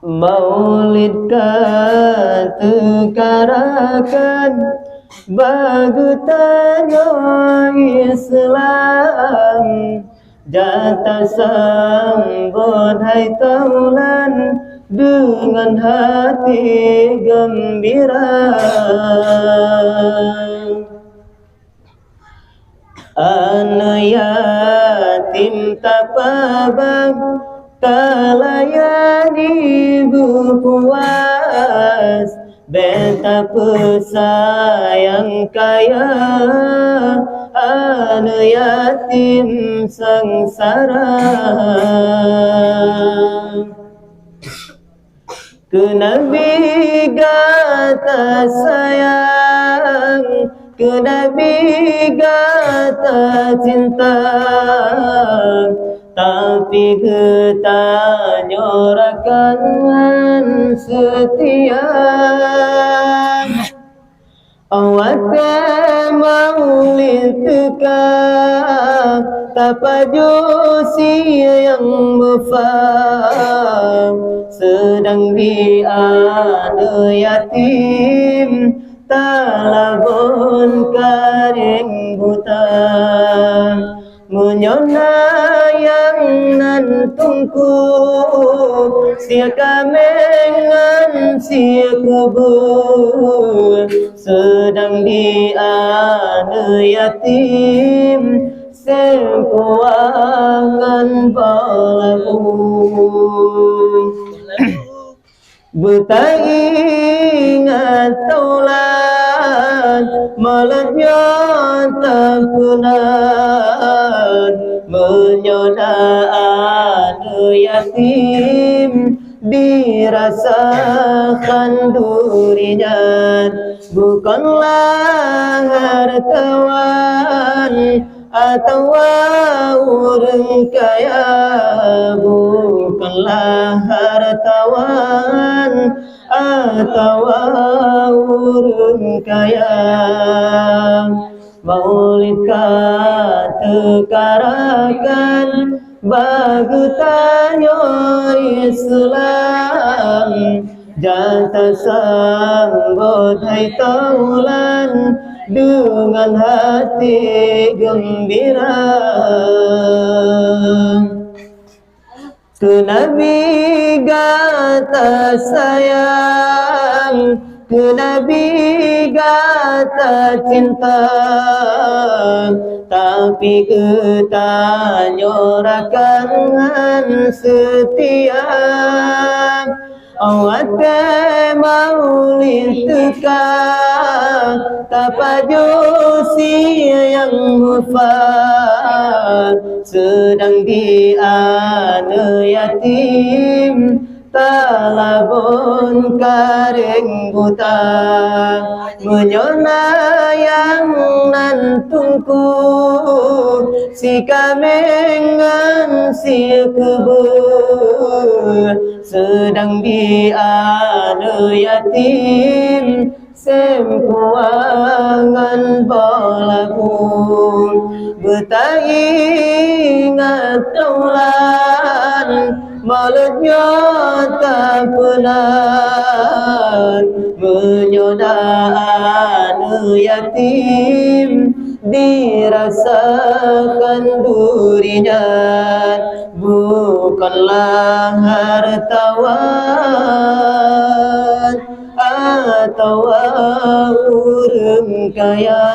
Maulid katukarakan bagutanya Islam, jata sambut hai taulan dengan hati gembira. Anak yatim tapabang kalayani berpuas, betapa sayang kaya anak yatim sengsara. Ke Nabi kata sayang, ke Nabi kata cinta, tapi kita nyorakan setia. Awak maulid teka tapajusi yang mufam, sedang di anak yatim talabun karing buta. Menyona yang nantungku sia kamengan sia kubur, sedang di anak yatim sekuangan balaku. Bertaingat taulan malatnya tak penat, menyoda anak yatim dirasakan durinya. Bukanlah hartawan atau orang kaya, bukanlah hartawan atau orang kaya. Maulid katukarakan bagutanya Islam, jata sambut hai taulan dengan hati gembira. Ke Nabi kata sayang, ke Nabi kata cinta, tapi kita nyorakan setia. Awak maulid teka tapajusi yang mufat, sedang di anak yatim talabun karing buta. Menyona yang nantungku si kamengan si kubur, sedang di anak yatim sekuangan balaku. Bertaingat taulan malatnya tak penat, menyoda anak yatim dirasakan durinya. Bukanlah hartawan atau orang kaya.